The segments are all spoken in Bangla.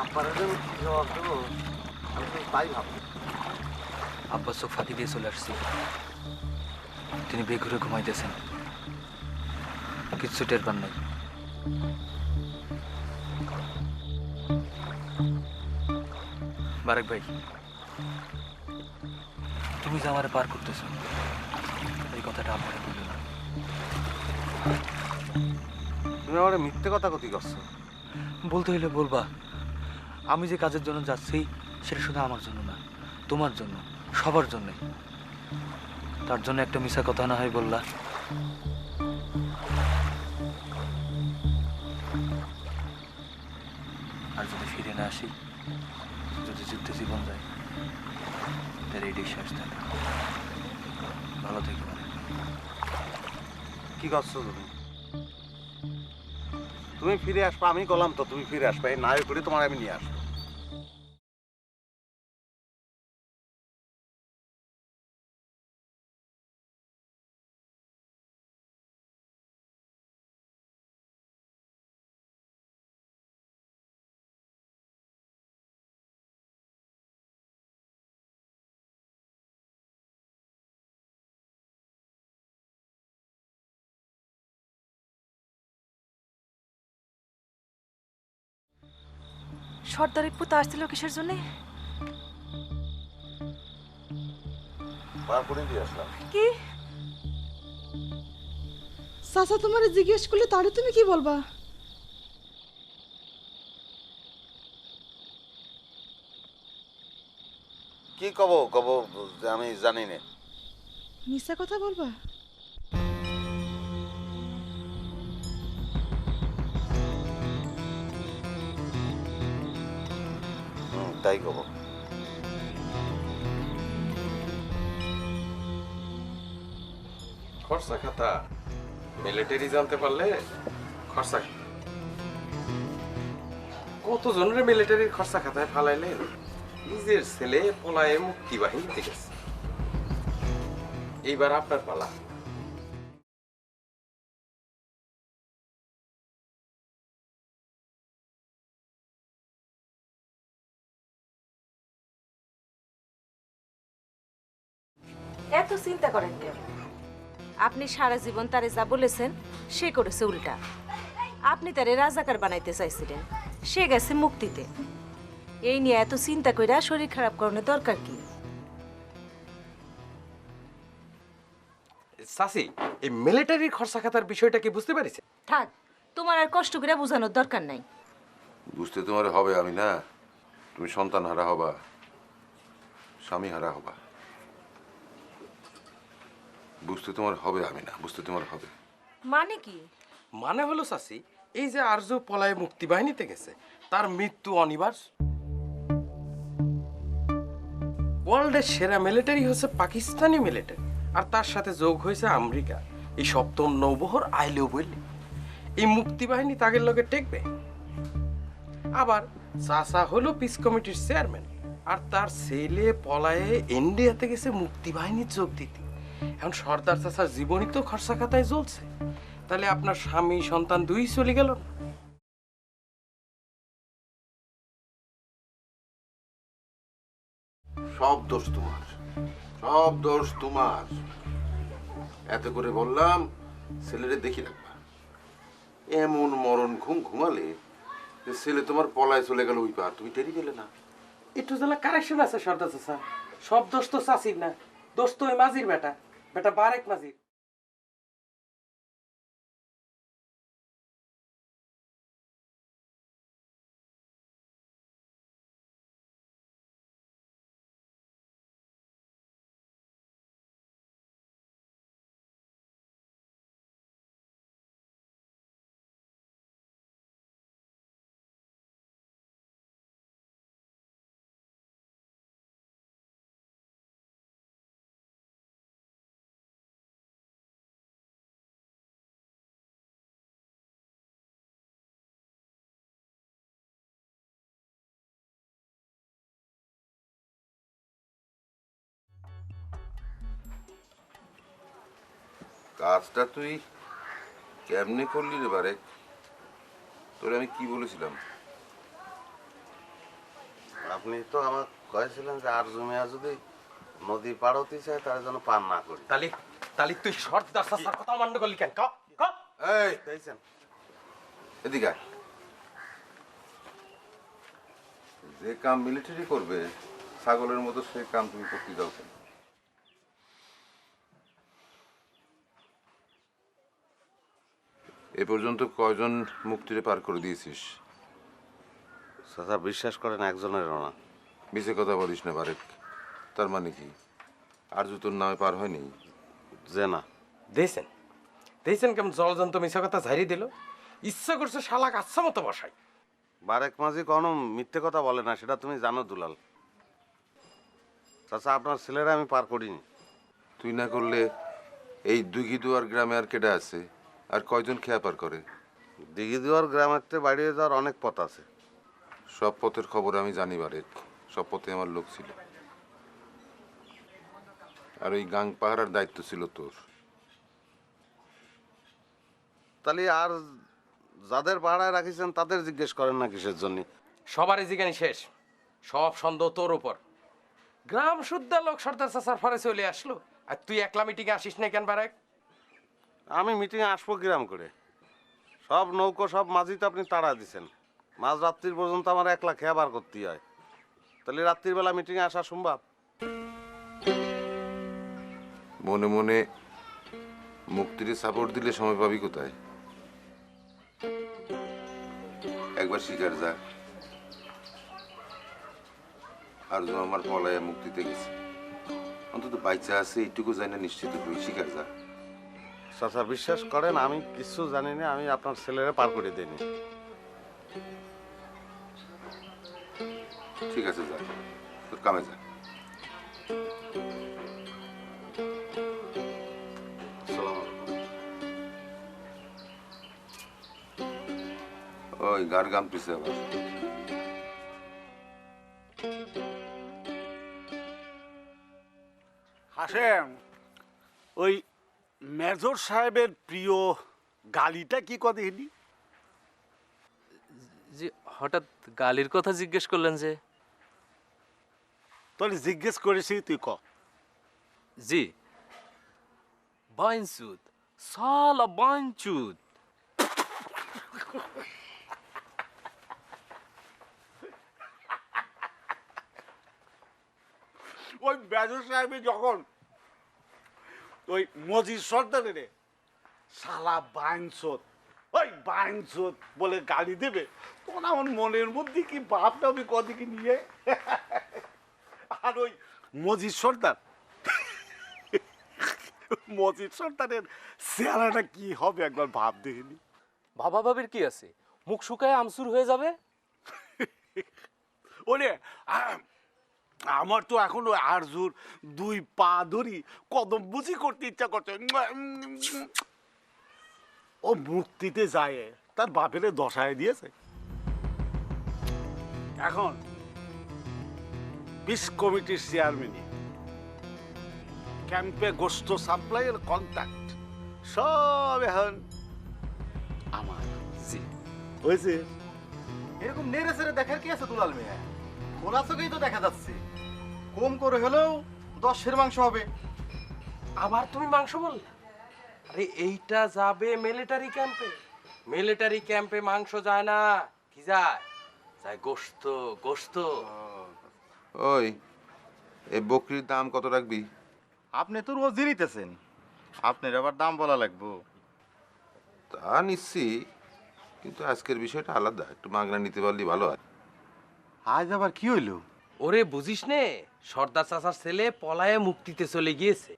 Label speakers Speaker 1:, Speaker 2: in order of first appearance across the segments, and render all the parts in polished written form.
Speaker 1: আব্বারে যে কি জবাব দেবো আমি তো তাই ভাবছি।
Speaker 2: আব্বা চোখ ফাঁকি দিয়ে চলে আসছি, তিনি বেঘুরে ঘুমাইতেছেন, কিচ্ছু টের পান নাই। বারেক ভাই, তুমি যে আমারে পার করতেছ এই কথাটা আব্বারে বললো না।
Speaker 1: তুমি আমার মিথ্যে কথা কতি করছো।
Speaker 2: বলতে হইলে বলবা, আমি যে কাজের জন্য যাচ্ছি সেটা শুধু আমার জন্য না, তোমার জন্য, সবার জন্যে। তার জন্য একটা মিছা কথা না হয় বললা। আর যদি ফিরে না আসি, যদি যুদ্ধে জীবন যায়, তাহলে এটাই শেষ থাকে। ভালো থেকে পারে।
Speaker 1: কি করছো তুমি? তুমি ফিরে আসবে, আমি গলাম তো তুমি ফিরে আসবে, এই নায়ক করে তোমার আমি নিয়ে আসবো।
Speaker 3: সর্দারের পুত আসছিল কিসের জন্যে?
Speaker 1: বার করে দিয়ে আসলাম।
Speaker 3: কি
Speaker 4: চাচা তোমারে জিজ্ঞেস করলে তারে তুমি কি বলবা?
Speaker 1: কি কব কব যে আমি জানি না।
Speaker 4: মিথ্যা কথা বলবা?
Speaker 1: তাই কব।
Speaker 5: খরচা খাতা মিলিটারি জানতে পারলে খরচা কতজনের মিলিটারির খরচা খাতায় ফালাইলেন। নিজের ছেলে পলায়ে মুক্তি বাহিনীতে গেছে, এইবার আপনার পালা।
Speaker 3: এত চিন্তা করেন কেন? আপনি সারা জীবন তারে যা বলেছেন সে করেছে উল্টা। আপনি তারে রাজাকার বানাইতে চাইছিলেন, সে গেছে মুক্তিতে। এই নিয়ে এত চিন্তা কইরা শরীর খারাপ করানোর দরকার কি?
Speaker 5: চাচি, এই মিলিটারির খরচা খাতার বিষয়টা কি বুঝতে পারিছে?
Speaker 3: থাক, তোমার আর কষ্ট করে বোঝানোর দরকার নাই।
Speaker 6: বুঝতে তোমার হবে আমি না, তুমি সন্তান হারা হবা, স্বামী হারা হবা। বুঝতে তোমার হবে আমি না, বুঝতে তোমার হবে।
Speaker 3: মানে কি?
Speaker 5: মানে হলো চাচি, এই যে আরজু পলায়ে মুক্তি বাহিনীতে গেছে, তার মৃত্যু অনিবার্য। ওয়ার্ল্ডের সেরা মিলিটারি হচ্ছে পাকিস্তানি মিলিটারি, আর তার সাথে যোগ হয়েছে আমেরিকা। এই সপ্তম নৌবহর আইলেও বললে এই মুক্তি বাহিনী তাদের লগে টেকবে। আবার চাচা হলো পিস কমিটির চেয়ারম্যান, আর তার ছেলে পলায়ে ইন্ডিয়াতে গেছে মুক্তি বাহিনীর যোগ দিতে। এখন সর্দার চাচার জীবনই তো খরচা খাতায় জ্বলছে, তাহলে আপনার স্বামী সন্তান দুই চলে গেল না?
Speaker 6: সব দোষ তোমার, সব দোষ তোমার। এত করে বললাম ছেলেরে দেখি রাখবা, এমন মরণ ঘুম ঘুমালে যে ছেলে তোমার পলায় চলে গেল ওই পার, তুমি টেরি পেলে না।
Speaker 5: একটু যেন কারেকশন আছে সর্দার চাচা, সব দোষ তো চাচির না, দোষ তো ওই মাঝির বেটা, বেটা বারেক মাঝির।
Speaker 6: কাজটা তুই কেমনে করলি রে বারেক? তোরে আমি কি বলেছিলাম?
Speaker 1: আপনি তো আমার কয়েছিলেন যে আর জমিয়া যদি নদী পার হতে চায় তার জন্য পার না করি।
Speaker 5: তালি তালি তুই সর্দার চাচার কথা অমান্য করলি কেন? ক ক
Speaker 6: এই
Speaker 1: দেখছেন
Speaker 6: এদিকে আয়। যে কাম মিলিটারি করবে ছাগলের মতো সেই কাম তুমি করতে যাও কেন? এ পর্যন্ত কয়জন মুক্তিরে পার করে দিয়েছিস?
Speaker 1: চাচা বিশ্বাস করেন একজনেরও না।
Speaker 6: মিছে কথা বলিস না বারেক। তার মানে কি আর তোর নামে পার হয়নি?
Speaker 1: যে না,
Speaker 5: দেখছেন দেখছেন কেমন জলজন্ত মিশা কথা ঝাড়ি দিল। ইচ্ছা করছে শালাক আচ্ছা মতো বসাই।
Speaker 1: বারেক মাঝি কোনো মিথ্যে কথা বলে না, সেটা তুমি জানো দুলাল। চাচা আপনার ছেলেরা আমি পার করিনি।
Speaker 6: তুই না করলে এই দুগিদুয়ার গ্রামে আর কেটে আছে? আর কয়জন খেয়া পার করে?
Speaker 1: দিঘিদুয়ার গ্রামের থেকে বাড়িয়ে যাওয়ার অনেক পথ আছে।
Speaker 6: সব পথের খবর আমি জানি বারেক। সব পথে আমার লোক ছিল। আর ওই গাং পাহারার দায়িত্ব ছিল তোর।
Speaker 1: তাহলে আর যাদের ভাড়ায় রাখিছেন তাদের জিজ্ঞেস করেন না কিসের জন্য?
Speaker 5: সবারই জিজ্ঞানি শেষ, সব সন্দেহ তোর উপর। গ্রাম শুদ্ধা লোক সর্দার চাচার ফারে চলে আসলো, আর তুই একলা মিটিংয়ে আসিস না কেন বারেক?
Speaker 1: আমি মিটিংয়ে আসবো কিরাম করে? সব নৌকো সব মাঝি তো আপনি তাড়া দিছেন। মাঝ রাত্রির পর্যন্ত আমার একলা খেয়া বার করতেই হয়। তাহলে রাত্রির বেলা মিটিংয়ে আসা সম্ভব?
Speaker 6: মনে মনে মুক্তিরে সাপোর্ট দিলে সময় পাবি কোথায়? একবার শিকার যা। আর যে আমার পলায় মুক্তিতে গেছে, অন্তত বাইচা আছে এইটুকু জানি না নিশ্চিত হই। শিকার যা।
Speaker 1: চাচা বিশ্বাস করেন আমি কিছু জানি না, আমি আপনার ছেলেরা পার করে দিইনি।
Speaker 6: ঠিক আছে যা, তোর কামে যা।
Speaker 1: আসসালামু আলাইকুম।
Speaker 6: ওই গার গাম পিছে আবার।
Speaker 7: হাসেম, ওই মেজর সাহেবের প্রিয় গালিটা কি কদেনি?
Speaker 2: জি, হঠাৎ গালির কথা জিজ্ঞেস করলেন যে?
Speaker 7: তোর জিজ্ঞেস করেছি, তুই ক।
Speaker 2: জি, বাইনচুদ, সালা বাইনচুদ।
Speaker 7: ওই মেজর সাহেব যখন ওই মজিদ সর্দারে শালা বাইনচোদ, ওই বাইনচোদ বলে গালি দেবে, তখন আমার মনের মধ্যে কি ভাবটা আমি কদিকে নিয়ে। আর ওই মজিদ সর্দার, মজিদ সর্দারের চেহারাটা কি হবে একবার ভাব দেখিনি।
Speaker 2: বাবা ভাবির কি আছে, মুখ শুকায় আমসুর হয়ে যাবে।
Speaker 7: ওরে আমার তো এখন ওই আরজুর দুই পা ধরি কদম বুঝি করতে ইচ্ছা করছে। ও মুক্তিতে যায়, তার বাপের দশায় দিয়েছে। এখন পিস কমিটির চেয়ারম্যানই, ক্যাম্পে গোস্ত সাপ্লাইয়ের কন্ট্যাক্ট সব এখন আমার।
Speaker 2: জি,
Speaker 7: হয়েছে।
Speaker 8: এরকম নেড়ে ছেড়ে দেখার কি আছে দুলাল মিয়া? খোলা চোখেই তো দেখা যাচ্ছে, কম করে হলেও 10 সের মাংস হবে।
Speaker 5: আবার তুমি মাংস বললে? আরে এইটা যাবে মিলিটারি ক্যাম্পে। মিলিটারি ক্যাম্পে মাংস যায় না, কি যায়? যায় গোশত, গোশত।
Speaker 6: ওই এই বকরির দাম কত রাখবি?
Speaker 8: আপনি তো রোজ জিরিতেছেন, আপনার আবার দাম বলা লাগবো।
Speaker 6: তা নিচ্ছি, কিন্তু আজকের বিষয়টা আলাদা। একটু মাগনা নিতে পারলে ভালো হয়।
Speaker 8: আজ আবার কি হইলো?
Speaker 5: ওরে বুঝিস নে, সর্দার চাচার ছেলে পলায়ে মুক্তিতে চলে গিয়েছে।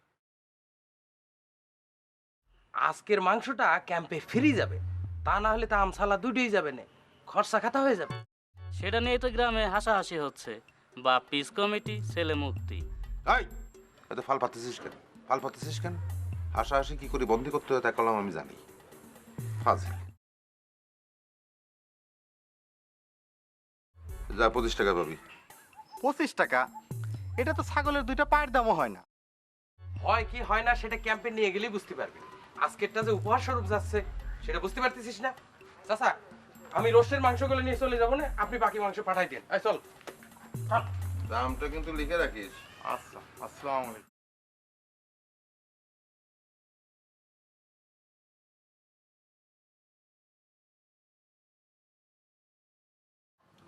Speaker 5: আজকের মাংসটা ক্যাম্পে ফিরে যাবে, তা না হলে তা আমসালা দুটোই যাবে না, খরচা খাতা হয়ে যাবে।
Speaker 9: সেটা নিয়ে তো গ্রামে হাসাহাসি হচ্ছে, বা পিস কমিটি ছেলে মুক্তি।
Speaker 6: এই এত ফাল পাতেছিস কেন? ফাল পাতেছিস কেন? হাসাহাসি কি করে বন্দি করতে হয় তা কলাম আমি জানি। ফাজিল। যা 25 টাকা পাবি।
Speaker 8: 25 টাকা? এটা তো ছাগলের 2টা পায়ের দামও হয় না।
Speaker 5: হয় কি হয় না সেটা ক্যাম্পে নিয়ে গেলেই বুঝতে পারবি। আজকেরটা যে উপহার স্বরূপ যাচ্ছে সেটা বুঝতে পারতেছিস না? চাচা, আমি রোস্টের মাংসগুলো নিয়ে চলে যাবো না, আপনি বাকি মাংস পাঠাই দেন। চল।
Speaker 6: দামটা কিন্তু লিখে রাখিস।
Speaker 7: আচ্ছা, আসসালামু আলাইকুম।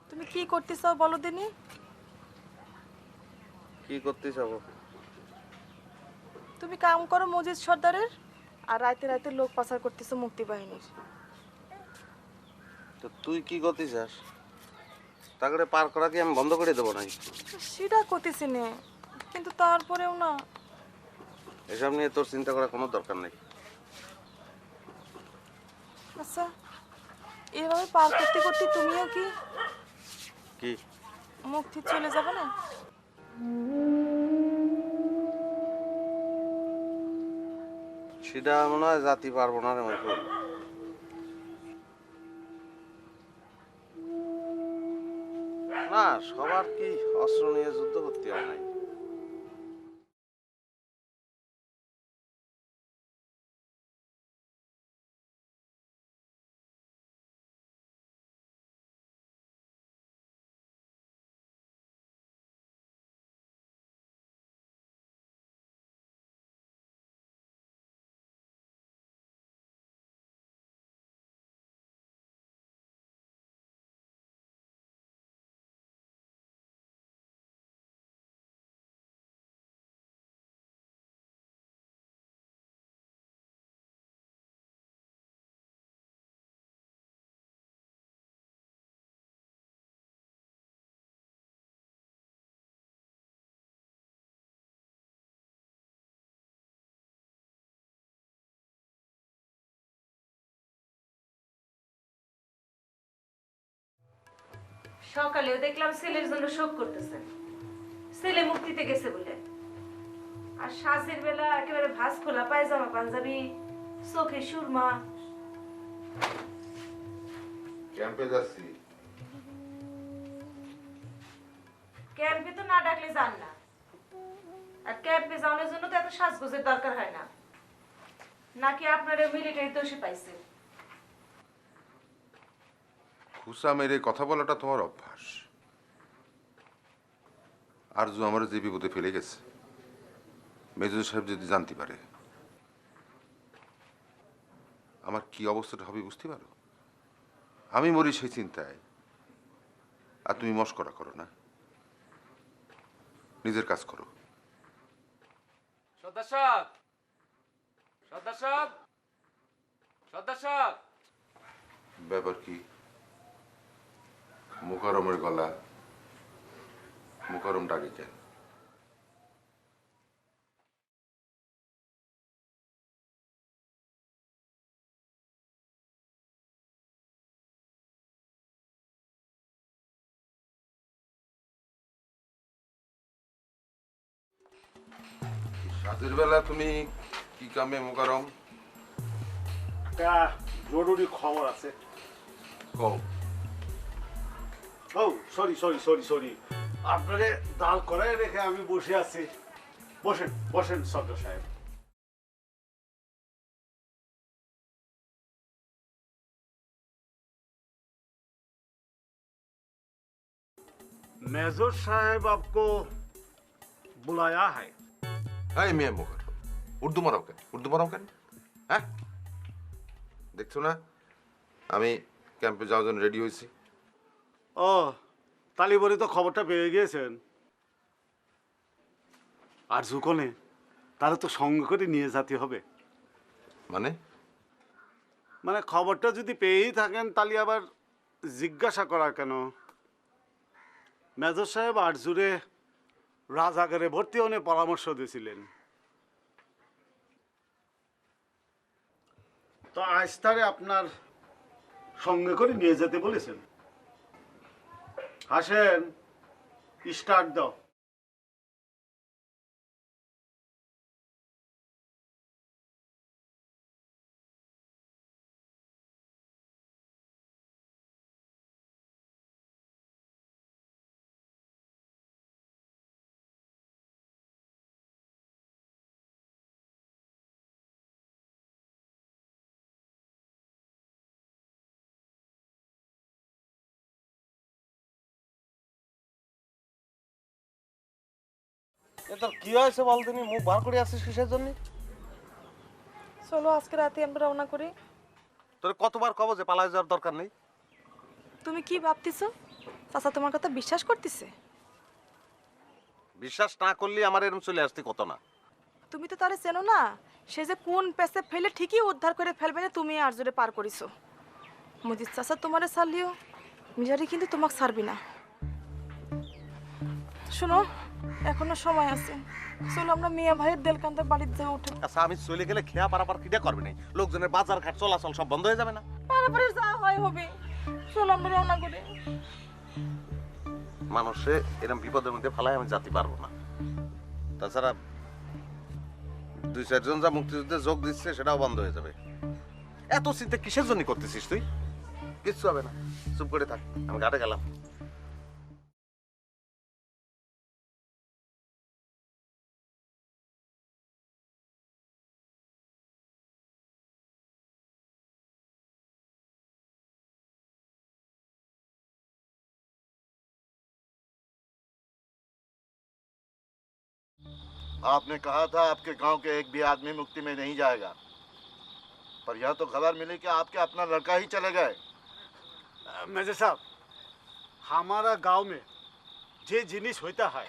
Speaker 4: তুমি কি করতে চাও বলো দিনি?
Speaker 1: কি করতে যাবো?
Speaker 4: তুমি কাম করো মজিদ সর্দারের, আর রাতে রাতে লোক পাচার করতেছো মুক্তি বাহিনীর।
Speaker 1: তো তুই কি করতে চাস? তাকে পার করা কি আমি বন্ধ করে দেবো নাকি?
Speaker 4: সেটা করতেছি নে, কিন্তু তারপরেও না।
Speaker 1: এসব নিয়ে তোর চিন্তা করার কোনো দরকার নেই।
Speaker 4: আচ্ছা, এভাবে পার করতে করতে তুমিও কি
Speaker 1: কি
Speaker 4: মুক্তি চলে যাবে না?
Speaker 1: সেটা মনে হয় জাতি পারবো না রে মাইকুল। না, সবার কি অস্ত্র নিয়ে যুদ্ধ করতে হয় নাই?
Speaker 3: সকালেও দেখলাম ছেলের জন্য শোক করতেছেন, ছেলে মুক্তিতে গেছে বলে। আর সাজের বেলা একেবারে ভাঁজ খোলা পায়জামা পাঞ্জাবি, চোখে সুরমা।
Speaker 6: ক্যাম্পে যাচ্ছি।
Speaker 3: ক্যাম্পে তো না ডাকলে যান না, আর ক্যাম্পে যাওয়ার জন্য তো এত সাজগোজের দরকার হয় না। নাকি আপনারা মিলিটারি দোষে পাইছেন?
Speaker 6: খুসা মেরে কথা বলাটা তোমার অভ্যাস। আরজু আমার যে বিপদে ফেলে গেছে, মেজর সাহেব যদি জানতে পারে আমার কি অবস্থাটা হবে বুঝতে পারো? আমি মরি সেই চিন্তায়, আর তুমি মস্করা করো না। নিজের কাজ করো।
Speaker 2: সর্দার সাহেব, সর্দার সাহেব, সর্দার সাহেব।
Speaker 6: ব্যাপার কি? মুকারমের গলা, মুকারম ডাকে কেন? রাতের বেলা তুমি কি কামে মুকারম?
Speaker 7: একটা জরুরি খবর আছে।
Speaker 6: কও।
Speaker 7: ও সরি সরি সরি সরি, আপনারে দাল করায় রেখে আমি বসে আছি। বসেন বসেন সর্দার সাহেব। मेजर साहब आपको बुलाया है।
Speaker 6: এই মেয়ে মুখার উর্দু মারাও কেন? উর্দু মারাও কেন? হ্যাঁ, দেখছো না আমি ক্যাম্পে যাওয়ার জন্য রেডি হয়েছি।
Speaker 7: ও, তালিবরি তো খবরটা পেয়ে গিয়েছেন। আর ঝুকনে তাহলে তো সঙ্গে করে নিয়ে যেতে হবে।
Speaker 6: মানে?
Speaker 7: মানে খবরটা যদি পেয়েই থাকেন তাহলে আবার জিজ্ঞাসা করা কেন? মেজর সাহেব আরজুরে রাজাগারে ভর্তি হনে পরামর্শ দিয়েছিলেন। তো আজ তারে আপনার সঙ্গে করে নিয়ে যেতে বলেছেন। আসেন, স্টার্ট দাও।
Speaker 1: এ তোর কি হয়েছে বলদিনি, মুখ বার করে আসিস কিসের জন্য?
Speaker 4: চলো আজকে রাতে আমরা রওনা করি।
Speaker 1: তোর কতবার কব যে পালায় যাওয়ার দরকার নেই?
Speaker 4: তুমি কি ভাবতেছো? চাচা তোমার কথা বিশ্বাস করতেছে?
Speaker 1: বিশ্বাস না করলে আমার এরকম চলে আসতে কত না।
Speaker 4: তুমি তো তারে চেনো না, সে যে কোন পেছে ফেলে ঠিকই উদ্ধার করে ফেলবে না, তুমি আর জোরে পার করিছো। মুদির চাচা তোমারে ছাড়লিও মিজারি কিন্তু তোমাকে ছাড়বি না। শোনো, এখনো সময় আছে, চলো আমরা মিয়া ভাইয়ের দেলকান্দার বাড়িতে যাওয়া উঠে।
Speaker 1: আচ্ছা আমি চলে গেলে খেয়া পারাপার কিটা করবে না? লোকজনের বাজার ঘাট চলাচল সব বন্ধ হয়ে যাবে না?
Speaker 4: পারাপারে যা হয় হবে, চলো আমরা রওনা করি।
Speaker 1: মানুষে এরকম বিপদের মধ্যে ফেলায় আমি যেতে পারবো না। তাছাড়া 2-4 জন যা মুক্তিযুদ্ধে যোগ দিচ্ছে সেটাও বন্ধ হয়ে যাবে। এত চিন্তা কিসের জন্য করতেছিস তুই? কিচ্ছু হবে না, চুপ করে থাক, আমি ঘাটে গেলাম।
Speaker 8: आपने कहा था आपके गांव के एक भी आदमी मुक्ति में नहीं जाएगा, पर यह तो खबर मिली कि आपके अपना लड़का ही चले गए।
Speaker 7: मेजर साहब, हमारा गांव में जे जिनिस होता है,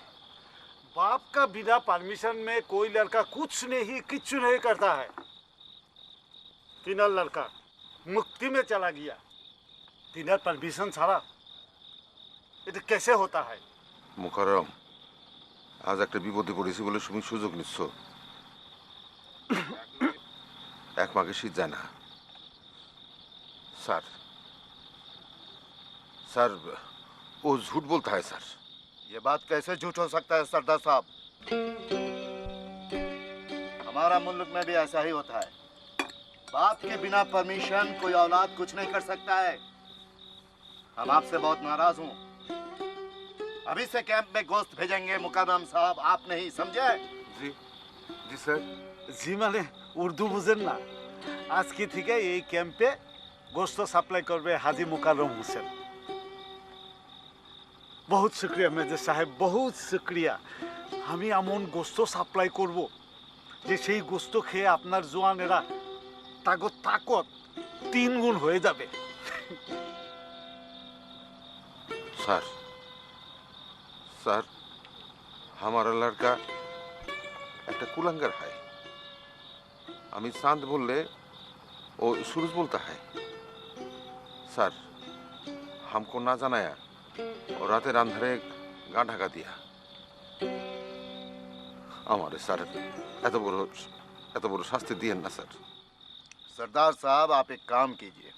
Speaker 7: बाप का बिना परमिशन में कोई लड़का कुछ नहीं करता है। तीनर लड़का मुक्ति में चला गया, तीनर परमिशन ছাড়া, ये तो कैसे होता है?
Speaker 6: মুখারম, আজ একটা বিপদে পড়েছি বলে তুমি সুযোগ নিচ্ছ। এক মাকে শীত যায় না। স্যার স্যার ও झूठ बोलता है सर।
Speaker 8: ये बात कैसे झूठ हो सकता है सरदार साहब? हमारा मुल्क में भी ऐसा ही होता है, बाप के बिना परमिशन कोई औलाद कुछ नहीं कर सकता है। हम आपसे बहुत नाराज हूँ, अभी से कैंप में गोश्त भेजेंगे मुकर्रम साहब, आप नहीं समझे?
Speaker 6: জি জি স্যার।
Speaker 7: জি মানে উর্দু বুঝেন না? আজকে থেকে এই ক্যাম্পে গোস্ত সাপ্লাই করবে হাজি মুকাররম হোসেন। বহুত শুক্রিয়া মেজর সাহেব, বহুত শুক্রিয়া। আমি এমন গোস্ত সাপ্লাই করব যে সেই গোস্ত খেয়ে আপনার জোয়ানেরা তাকত 3 গুণ হয়ে যাবে।
Speaker 6: सर सर हमारा लड़का একটা কুলাঙ্গার है। আমি चांद बोलले वो सूरज बोलता है। सर हमको ना जनाया और रातेर अंधारे गা ঢাকা दिया। हमारे सर এত বড় শাস্তি দিয়েন না স্যার।
Speaker 8: सरदार साहब आप एक काम कीजिए,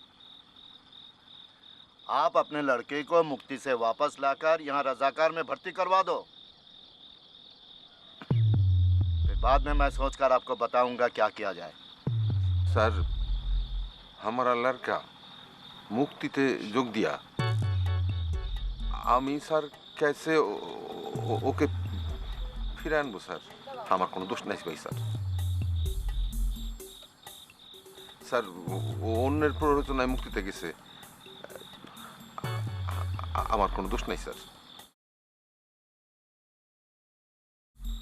Speaker 8: आप अपने लड़के को मुक्ति से वापस लाकर यहाँ रजाकार में भर्ती करवा दो, फिर बाद में मैं सोचकर आपको बताऊंगा क्या किया जाए।
Speaker 6: सर हमारा लड़का मुक्तिते যোগ दिया, আমি স্যার कैसे ওকে ফিরে আনবো স্যার? আমার কোনো দোষ নাই ভাই স্যার। স্যার ও অন্যের প্ররোচনায় মুক্তিতে গেছে, আমার কোনো দোষ নাই স্যার।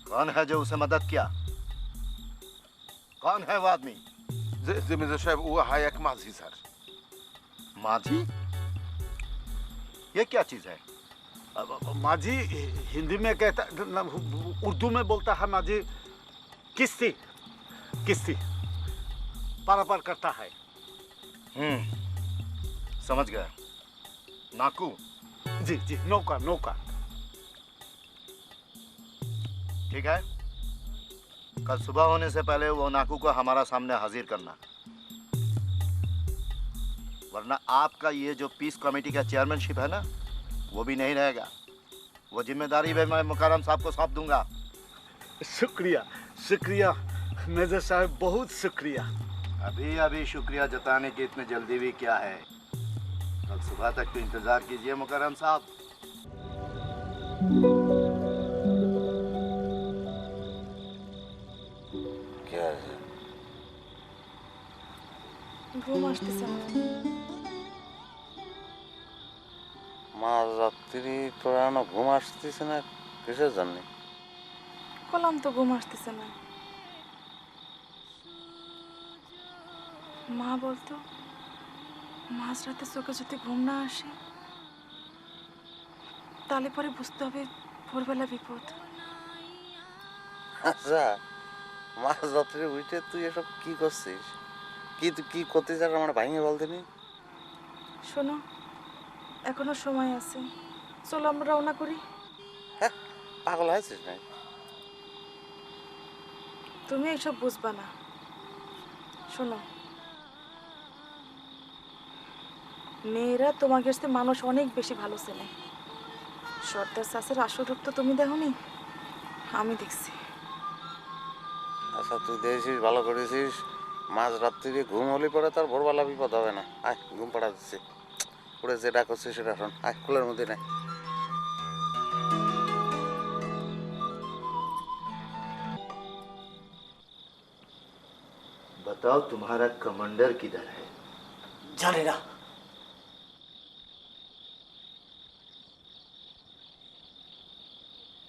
Speaker 8: कौन है जो उसे मदद किया? कौन है वो आदमी?
Speaker 6: যে মেজর সাহেব ও হায় এক মাঝি স্যার।
Speaker 8: माझी? ये क्या चीज है?
Speaker 7: माझी हिंदी में कहता, उर्दू में बोलता है माझी किस्ती पारापार करता है।
Speaker 8: समझ गया, नाकू।
Speaker 7: जी जी, नौका।
Speaker 8: ठीक है, कल सुबह होने से पहले वो नाकू को हमारा सामने हाजिर करना, वरना आपका ये जो पीस कमेटी का चेयरमैनशिप है ना, वो भी नहीं रहेगा। वो जिम्मेदारी भी मैं मुकर्रम साहब को सौंप दूंगा।
Speaker 7: शुक्रिया मेजर साहब, बहुत शुक्रिया।
Speaker 8: अभी शुक्रिया जताने की इतनी जल्दी भी क्या है? कल सुबह तक तो इंतजार कीजिए मुकर्रम साहब।
Speaker 1: क्या है?
Speaker 4: ঘুম আসতেছে আমার।
Speaker 1: মাঝরাত্রি তোরা ঘুম আসতেছে না কিসের জন্য?
Speaker 4: কলাম তো ঘুম আসতেছে না। মা বলতো মাঝরাতে চোখে যদি ঘুম না আসে তাহলে পরে বুঝতে হবে ভোরবেলা বিপদ।
Speaker 1: আচ্ছা, মাঝ রাত্রে উঠে তুই এসব কি করছিস? তুই কি করতে চাস আমার ভাইঙে বলতে নি?
Speaker 4: শোনো, এখনো সময় আছে, চলো আমরা রওনা করি।
Speaker 1: হ্যাঁ, পাগল হয়েছিস না?
Speaker 4: তুমি এসব বুঝবা না। শোনো, মেয়েরা তোমাকে কাছে মানুষ অনেক বেশি ভালো চেনে। সর্দার চাষের আসল রূপ তো তুমি দেখোনি, আমি দেখছি।
Speaker 1: আচ্ছা, তুই দেখছিস, ভালো করেছিস। মাঝ রাত্রি ঘুম হলে পরে তার ভোরবেলা বিপদ হবে না। আয়, ঘুম পাড়া দিচ্ছি। পড়ে যেটা করছিস সেটা শোন। আয়, কুলের মধ্যে নেয়।
Speaker 8: बताओ तुम्हारा कमांडर किधर है?
Speaker 2: জানি না।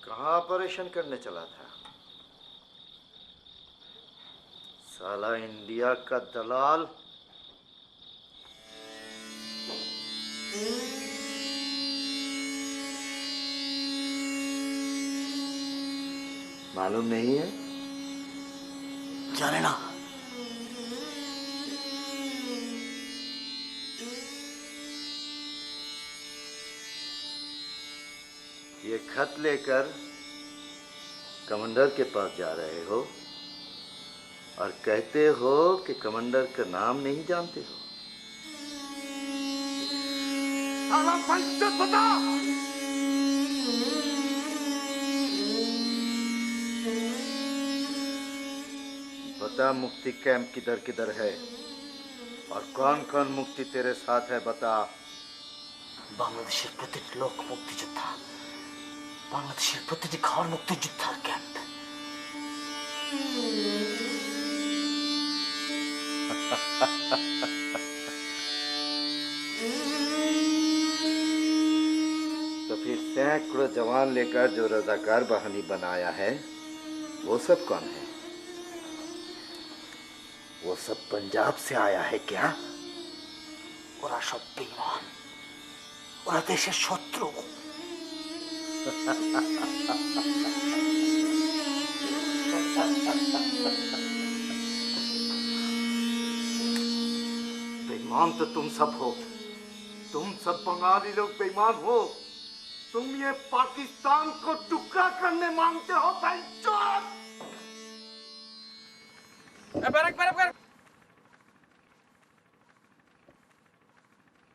Speaker 8: कहाँ ऑपरेशन करने चला था? साला इंडिया का दलाल। मालूम नहीं है?
Speaker 2: জানি না।
Speaker 8: ये खत लेकर कमांडर के पास जा रहे हो और कहते हो कि कमांडर का नाम नहीं जानते हो।
Speaker 5: साला पंचत बता।
Speaker 8: बता मुक्ति कैंप किधर किधर है और कौन कौन मुक्ति तेरे साथ है, बता।
Speaker 2: বাংলাদেশের প্রতিটি লোক মুক্তিযোদ্ধা, বাংলাদেশের প্রতিটি ঘর মুক্তিযোদ্ধার ক্যাম্প।
Speaker 8: तो फिर सैकड़ों जवान लेकर जो रजाकार बहानी बनाया है वो सब कौन है? वो सब पंजाब से आया है क्या?
Speaker 2: ওরা সব বেঈমান, ওরা দেশের শত্রু।
Speaker 8: बेईमान तो तुम सब हो। तुम सब बंगाली लोग बेईमान हो। तुम ये पाकिस्तान को टुकड़ा करने मांगते हो भाई चोर।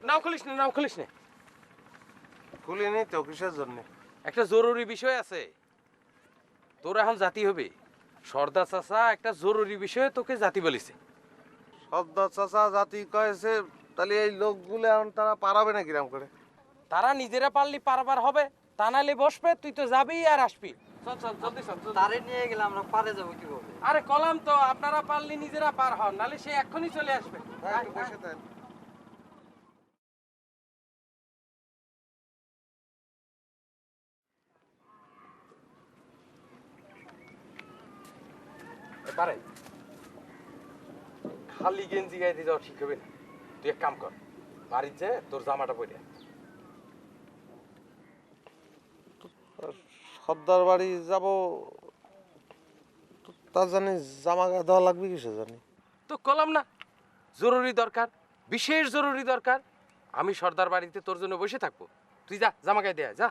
Speaker 5: নাও খুলিস না, নাও খুলিস না।
Speaker 1: খুলিনি তো, কিসের জন্য?
Speaker 5: একটা জরুরি বিষয় আছে। তোর এখন জাতি হবে। সর্দার চাচা একটা জরুরি বিষয়ে তোকে জাতি বলেছে।
Speaker 1: সর্দার চাচা জাতি কয়েছে, তাহলে এই লোকগুলো এখন তারা পারাবে না কিরাম করে?
Speaker 5: তারা নিজেরা পারলি পারবার হবে, তা নাহলে বসবে। তুই তো যাবি আর আসবি। চল চল, জলদি চল।
Speaker 10: তারে নিয়ে গেলে আমরা পারে যাবো কিভাবে?
Speaker 5: আরে কলাম তো, আপনারা পারলি নিজেরা পার হন, নাহলে সে এক্ষুনি চলে আসবে।
Speaker 1: একটু বসে থাক।
Speaker 5: পারে খালি গেঞ্জি গাইতে যাওয়া ঠিক হবে না। তুই এক কাম কর, বাড়ির যে তোর জামাটা পরে আয়।
Speaker 1: সর্দার বাড়ি যাব, তার জানি জামা গায়ে দেওয়া লাগবে কিসে জানি?
Speaker 5: তো কলাম না, জরুরি দরকার, বিশেষ জরুরি দরকার। আমি সর্দার বাড়িতে তোর জন্য বসে থাকবো। তুই যা, জামা গায়ে দেয়া যা।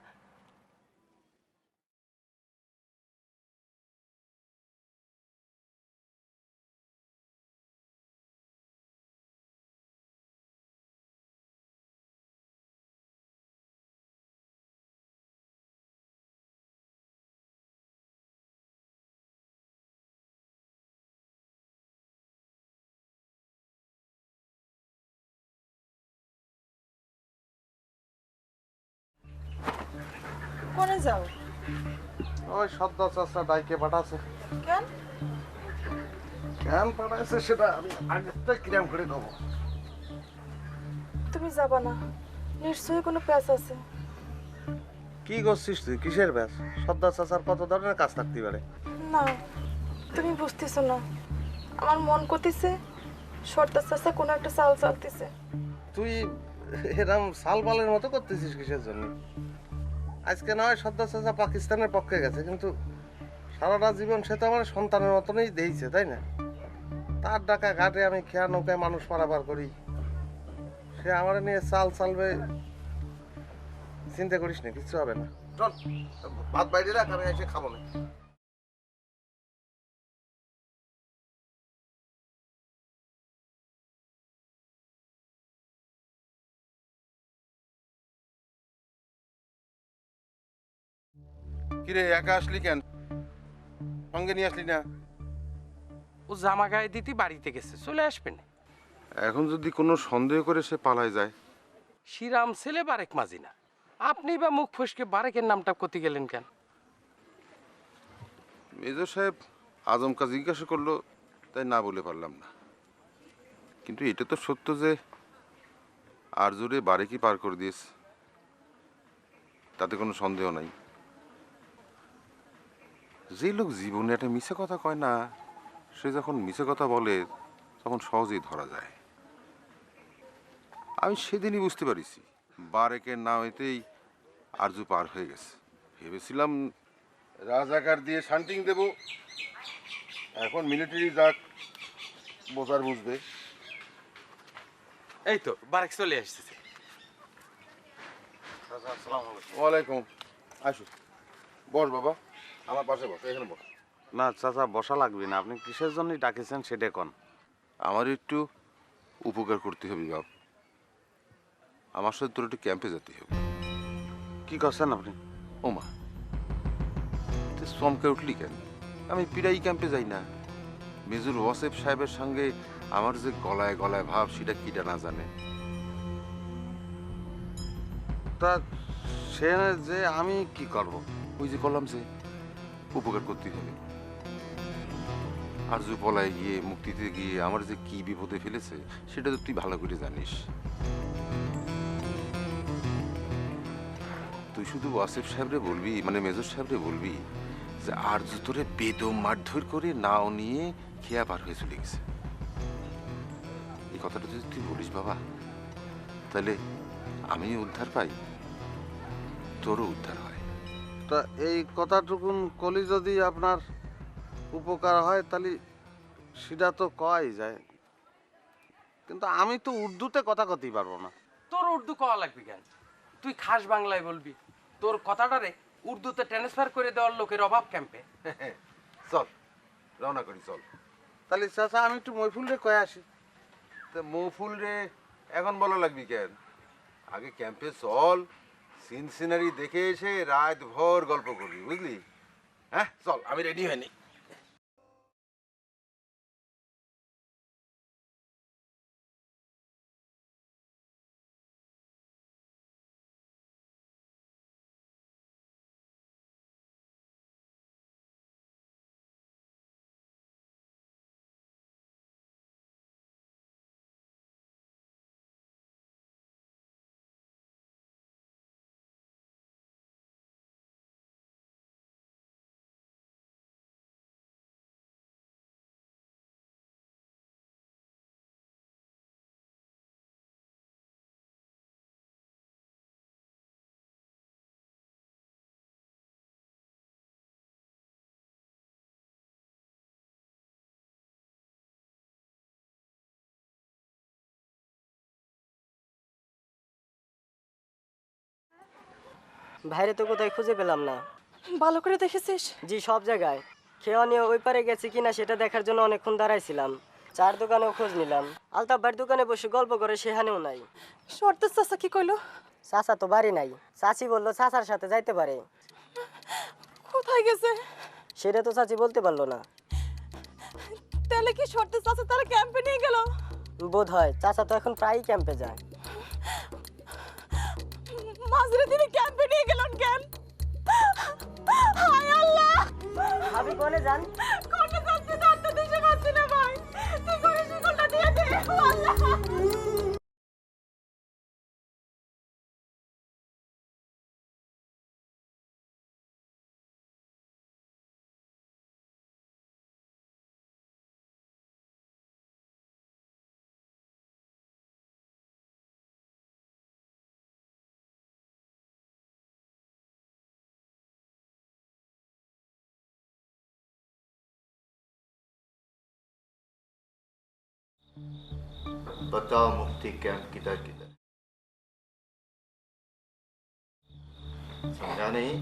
Speaker 4: কোনে যাও?
Speaker 1: ওই সর্দার চাচা ডাইকে পাঠাচ্ছে।
Speaker 4: কেন?
Speaker 1: কেন পাঠাচ্ছে সেটা আমি আগে থেকে কিরাম করে দেবো।
Speaker 4: তুমি যাবা না, নিশ্চয়ই কোনো প্যাচ আছে।
Speaker 1: কি করছিস তুই? কিসের ব্যাস? সর্দার চাচার কত ধরনের কাজ থাকতে পারে?
Speaker 4: না তুমি বুঝতেছো না, আমার মন করতেছে সর্দার চাচা কোনো একটা চাল চালতেছে।
Speaker 1: তুই এরকম সালবালের মতো করতেছিস কিসের জন্য? আজকে না হয় সর্দার চাচা পাকিস্তানের পক্ষে গেছে, কিন্তু সারাটা জীবন সে তো আমার সন্তানের মতনই দিয়েছে, তাই না? তার ডাকা ঘাটে আমি খেয়া নৌকায় মানুষ পারাপার করি, সে আমার নিয়ে চাল চালবে। চিন্তা করিস না, কিচ্ছু হবে না। চল ভাত বাইরে রাখ, আমি এসে খাবো না।
Speaker 6: কিরে একা আসলি কেন? সঙ্গে নিয়ে আসলি না?
Speaker 5: ও জামা গায়ে দিতে বাড়িতে গেছে, চলে আসবেন।
Speaker 6: এখন যদি কোনো সন্দেহ করে সে পালায় যায়?
Speaker 5: শ্রীরাম ছেলে বারেক মাঝি না, আপনি বা মুখ ফসকে বারেকের নামটা করতে গেলেন কেন?
Speaker 6: মেজর সাহেব আজমকা জিজ্ঞাসা করলো, তাই না বলে পারলাম না। কিন্তু এটা তো সত্য যে আর জোরে বারেকই পার করে দিয়েছে, তাতে কোনো সন্দেহ নাই। যে লোক জীবনে একটা মিছে কথা কয় না, সে যখন মিছে কথা বলে তখন সহজেই ধরা যায়। আমি সেদিনই বুঝতে পারিছি বারেকের নাম এতেই আরজু পার হয়ে গেছে। ভেবেছিলাম রাজাকার দিয়ে শান্তিং দেব, এখন মিলিটারি যাক বোঝার বুঝবে।
Speaker 5: এই তো বারেক চলে আসতেছে।
Speaker 6: ওয়ালাইকুম, আসো বস বাবা, আমার পাশে বস, এখানে বস।
Speaker 1: না চাচা, বসা লাগবে না। আপনি কিসের জন্য ডাকেছেন সেটা কোন?
Speaker 6: আমার একটু উপকার করতে হবে বাপ, আমার সাথে তোর একটু ক্যাম্পে যেতে হবে।
Speaker 1: কি করছেন আপনি?
Speaker 6: ওমা, তুই চমকে উঠলি কেন? আমি পিরাই ক্যাম্পে যাই না? মেজর ওয়াসেফ সাহেবের সঙ্গে আমার যে গলায় গলায় ভাব, সেটা কিটা না জানে?
Speaker 1: তা সে যে আমি কি করব?
Speaker 6: ওই যে করলাম যে উপকার করতে হবে। আর যে পলায় গিয়ে মুক্তিতে গিয়ে আমার যে কি বিপদে ফেলেছে সেটা তো তুই ভালো করে জানিস। তুই শুধু ওয়াসিফ সাহেবরে বলবি, মানে মেজর সাহেবরে বলবি যে আর জুতোরে বেদম মারধর করে নাও নিয়ে খেয়া পার হয়ে চলে গেছে। এই কথাটা যদি তুই বলিস বাবা, তাহলে আমিও উদ্ধার পাই, তোরও উদ্ধার হয়।
Speaker 1: তা এই কথাটুকুন কলি যদি আপনার উপকার হয় তাহলে সেটা তো কয় যায়, কিন্তু আমি তো উর্দুতে কথা কতেই পারবো না।
Speaker 5: তোর উর্দু কওয়া লাগবে কেন? তুই খাস বাংলায় বলবি। তোর কথাটারে উর্দুতে ট্রান্সফার করে দেওয়ার লোকের অভাব ক্যাম্পে।
Speaker 6: চল রওনা করি, চল।
Speaker 1: তাহলে চাচা আমি একটু মইফুল রে কয়ে আসি।
Speaker 6: তা মৌফুল রে এখন বলা লাগবি কেন? আগে ক্যাম্পে চল, সিন সিনারি দেখে এসে রাত ভর গল্প করবি, বুঝলি? হ্যাঁ চল, আমি রেডি হয়নি।
Speaker 10: ভাইরে তো কোথায় খুঁজে পেলাম না।
Speaker 4: ভালো করে দেখেছিস?
Speaker 10: জি সব জায়গায়। খেয়া নিয়ে ওই পারে গেছে কিনা সেটা দেখার জন্য অনেকক্ষণ দাঁড়াইছিলাম। চার দোকানেও খোঁজ নিলাম, আলতাফ ভাইয়ের দোকানে বসে গল্প করে সেখানেও নাই।
Speaker 4: সর্দার চাচা কি কইলো?
Speaker 10: চাচা তো বাড়ি নাই, চাচি বললো চাচার সাথে যাইতে পারে।
Speaker 4: কোথায় গেছে?
Speaker 10: সেটা তো চাচি বলতে পারলো না।
Speaker 4: তাহলে কি সর্দার চাচা তারা ক্যাম্পে নিয়ে গেল?
Speaker 10: বোধ হয় চাচা তো এখন প্রায়ই ক্যাম্পে যায়।
Speaker 4: মাঝরে দিনে ক্যাম্পে নিয়ে গেলেন কেন? হায় আল্লাহ!
Speaker 10: ভাবি কোনে যান?
Speaker 4: কোনটা যাচ্ছে তার তো দিশে পাচ্ছি না ভাই। তুই করে শিকলটা দিয়ে দে। ও আল্লাহ!
Speaker 8: बताओ मुक्ति कैंप किधर किधर? समझा नहीं?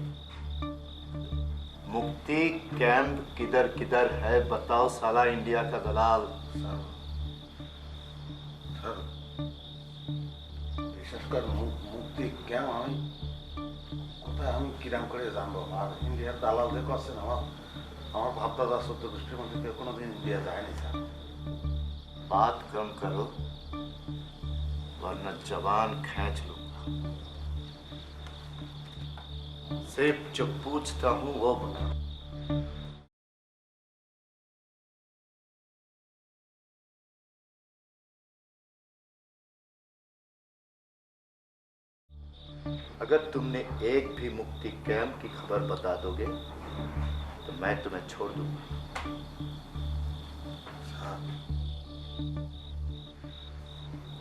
Speaker 8: मुक्ति कैंप किधर किधर है बताओ साला इंडिया का दलाल।
Speaker 1: বিশেষ করে মুক্তি কেমন আমি কোথায় আমি কিরাম করে জানবো? আর ইন্ডিয়ার দালালদের করছেন আমার আমার ভাবদাদা 14 গোষ্ঠীর মধ্যে কেউ কোনোদিন ইন্ডিয়া যায়নি স্যার।
Speaker 8: बात कम करो वरना जवान खींच लूंगा। सिर्फ जो पूछता हूं वो बता। अगर तुमने एक भी मुक्ति कैंप की खबर बता दोगे तो मैं तुम्हें छोड़ दूंगा।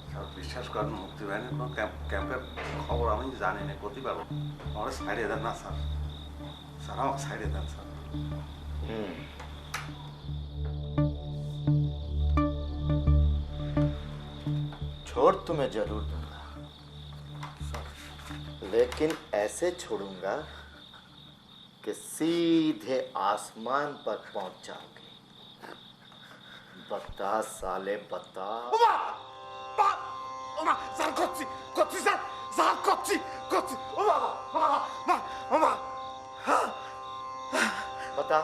Speaker 1: স্যার বিশ্বাস করেন মুক্তি বাহিনীর কোনো ক্যাম্পের খবর আমি জানি না, করতে পারবো। আমার সাইডে দেন না স্যার, স্যার আমাকে সাইডে দেন স্যার।
Speaker 8: छोड़ तुम्हें जरूर दूंगा, लेकिन ऐसे छोड़ूंगा कि सीधे आसमान पर पहुंच जाओगे। बता साले बता।
Speaker 7: স্যার করছি করছি স্যার, স্যার করছি করছি। ও বাবা বাবা মা মা
Speaker 8: बता।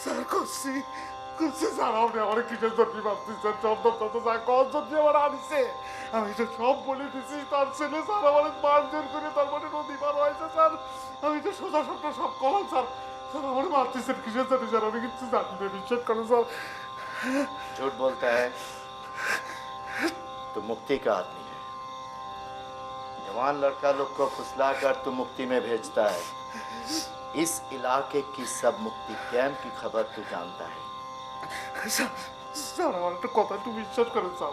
Speaker 7: স্যার করছি করছি স্যার। আপনি আমার কিসের জন্য ভাবতেছেন? শব্দ তত স্যার কত জন্য আমার আনিছে আমি তো সব বলে দিছি। তার ছেলে স্যার আমার মারধর করে তার মানে নদী পার হয়েছে স্যার। আমি তো সোজা সবটা সব কলাম স্যার। স্যার আমার মারতেছেন কিসের জন্য স্যার? আমি কিচ্ছু জানি না, বিশ্বাস করেন স্যার।
Speaker 8: झूठ बोलता है तो मुक्ति का आदमी है। जवान लड़का लोग को फुसलाकर तू मुक्ति में भेजता है। इस इलाके की सब मुक्ति कैंप की खबर तू जानता है।
Speaker 7: স্যার স্যার আমার একটা কথা একটু বিশ্বাস করেন স্যার।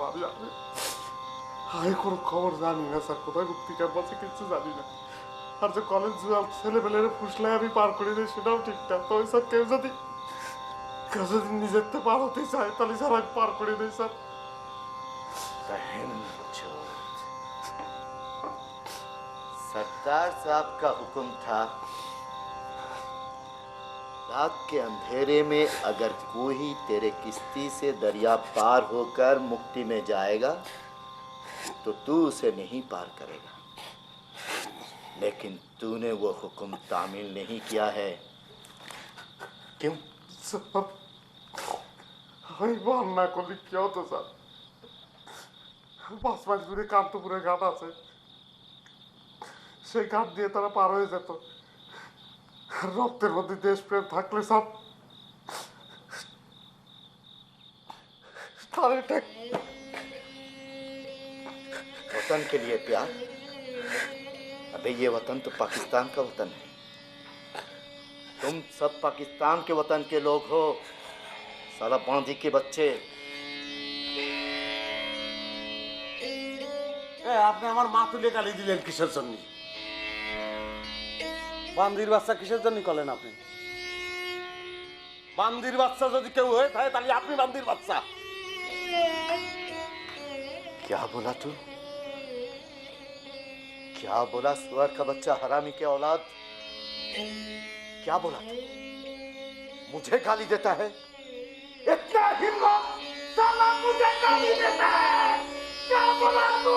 Speaker 7: আমি কোনো খবর জানি না স্যার, কোথায় মুক্তি ক্যাম্প আছে কিচ্ছু জানি না। আর যে কলেজ ছেলেপেলের ফুসলায় আমি পার করে দিই সেটাও ঠিকঠাক। তো স্যার কেউ যদি নিজের তো পার হতে চায় তাহলে স্যার আমি পার করে দিই স্যার।
Speaker 8: सरदार साहब का हुक्म था रात के अंधेरे में अगर कोई तेरे किश्ती से दरिया पार होकर मुक्ति में जाएगा तो तू उसे नहीं पार करेगा। लेकिन तूने वो हुक्म तामील नहीं किया है, क्यों?
Speaker 7: স্যার আমি বার না করলে কি হতো স্যার? 5 মাইল দূরে কান্তপুরে ঘাট আছে, সেই ঘাট দিয়ে তারা পার হয়ে যেত। রক্তের মধ্যে দেশপ্রেম থাকলে সব
Speaker 8: वतन के लिए प्यार? अबे ये वतन तो पाकिस्तान का वतन है। तुम सब पाकिस्तान के वतन के लोग हो, साला बांधी के बच्चे।
Speaker 1: আপনি আমার মা তুলে গালি দিলেন কিসের জন্য? বান্দির বাচ্চা কিসের জন্য করলেন আপনি? বান্দির বাচ্চা যদি কেউ হয়ে থাকে তাহলে আপনি বান্দির বাচ্চা।
Speaker 8: क्या बोला तू? क्या बोला सुअर का बच्चा, हरामी के औलाद? क्या बोला तू? मुझे गाली देता है?
Speaker 7: इतना हिम्मत साला मुझे गाली देता है? क्या बोला तू?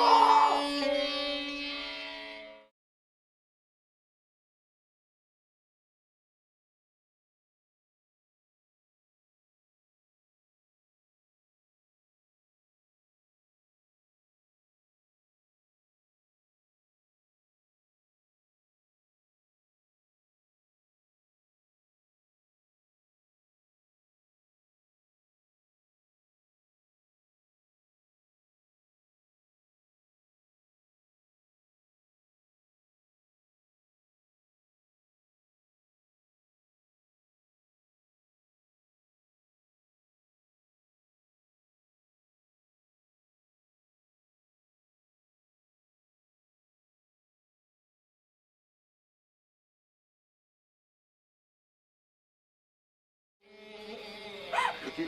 Speaker 6: কি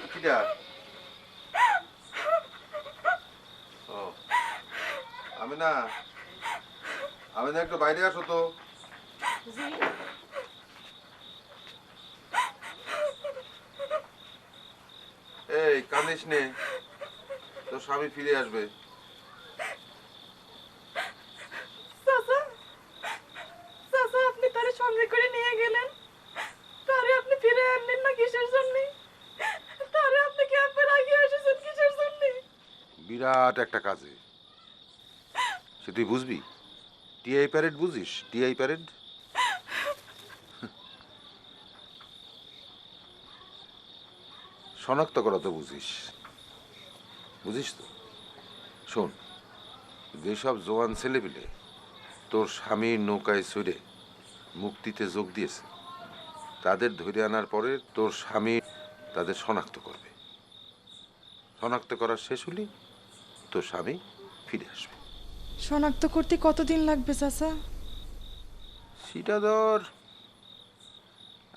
Speaker 6: আমিনা, আমিনা একটু বাইরে আসো তো। এই কাঁদিস নে, তোর স্বামী ফিরে আসবে।
Speaker 4: চাচা চাচা আপনি তারে সঙ্গে করে নিয়ে গেলেন, তারে আপনি ফিরে আনলেন না কিসের জন্য? তারে আপনি ক্যাম্পে রাখিয়ে এসেছেন কিসের জন্য?
Speaker 6: বিরাট একটা কাজে, সে তুই বুঝবি। টিআই প্যারেড বুঝিস? টিআই প্যারেড শনাক্ত করা তো বুঝিস, বুঝিস তো। শোন, যেসব জোয়ান ছেলেপিলে তোর স্বামীর নৌকায় চড়ে মুক্তিতে যোগ দিয়েছে, তাদের ধরে আনার পরে তোর স্বামী তাদের শনাক্ত করবে। শনাক্ত করা শেষ হলে তোর স্বামী ফিরে আসবে।
Speaker 4: শনাক্ত করতে কতদিন লাগবে চাচা?
Speaker 6: সেটা ধর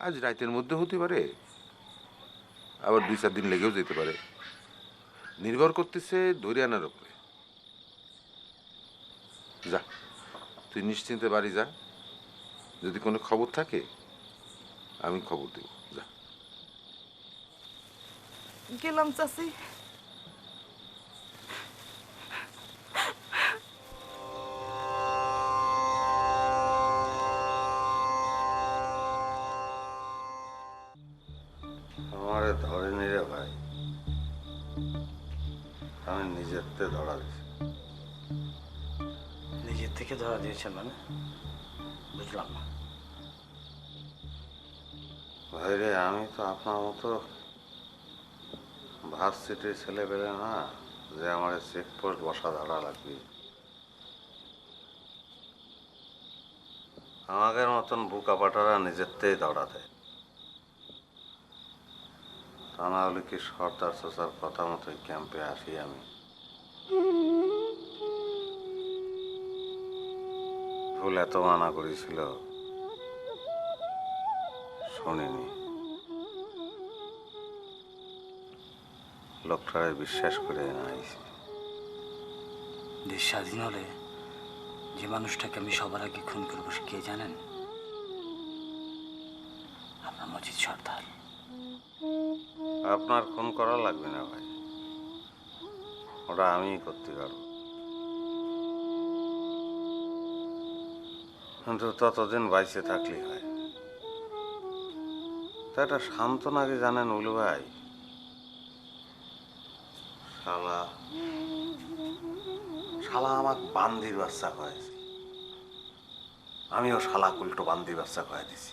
Speaker 6: আজ রাতের মধ্যে হতে পারে, আবার 2-4 দিন লেগেও যেতে পারে। নির্ভর করতেছে ধরে আনার উপরে। যা, তুই নিশ্চিন্তে বাড়ি যা। যদি কোনো খবর থাকে আমি খবর দেব। যা।
Speaker 4: গেলাম চাচি।
Speaker 1: আমারে ধরেনি রে ভাই, আমি নিজের তে ধরা দিছি।
Speaker 9: নিজের থেকে ধরা দিয়েছেন মানে? বুঝলাম না।
Speaker 1: ভাই রে, আমি তো আপনার মতো ভার্সিটির ছেলে পেলে না যে আমার চেকপোস্ট বসা ধরা লাগবে। আমাদের মতন বুকাপাটারা নিজের তেই ধরা দেয়। তা না হলে কি সর্দার চাচার কথা মতোই ক্যাম্পে আসি আমি। ভুল এত মানা করেছিল, শুনিনি। লোকটারে বিশ্বাস করে আইছি।
Speaker 9: দেশ স্বাধীন হলে যে মানুষটাকে আমি সবার আগে খুন করবো সে কে জানেন? আপনার মজিদ সর্দার।
Speaker 1: আপনার খুন করা লাগবে না ভাই, ওটা আমিই করতে পারবো। কিন্তু ততদিন বাইসে থাকলেই হয়। তা একটা সান্ত্বনাকে জানেন উলু ভাই, শালা শালা আমার বান্দির বাচ্চা কয়েছে, আমিও শালা উল্টো বান্দির বাচ্চা কয়ে দিছি।